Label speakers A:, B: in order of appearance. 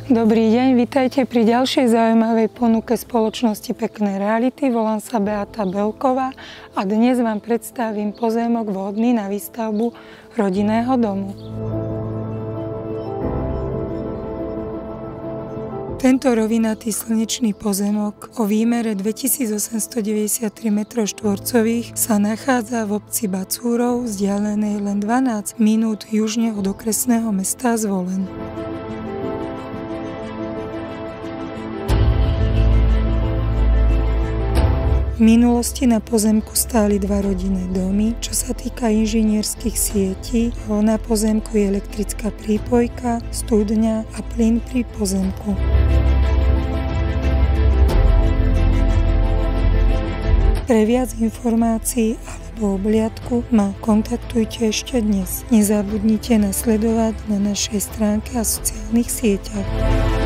A: Dobrý deň, vitajte pri ďalšej zaujímavej ponuke spoločnosti Pekné reality. Volám sa Beata Belková a dnes vám predstavím pozemok vhodný na výstavbu rodinného domu. Tento rovinatý slnečný pozemok o výmere 2893 m2 sa nachádza v obci Bacúrov, vzdialenej len 12 minút južne od okresného mesta Zvolen. V minulosti na pozemku stáli dva rodinné domy. Čo sa týka inžinierských sietí, na pozemku je elektrická prípojka, studňa a plyn pri pozemku. Pre viac informácií alebo obhliadku ma kontaktujte ešte dnes. Nezabudnite nasledovať na našej stránke a sociálnych sieťach.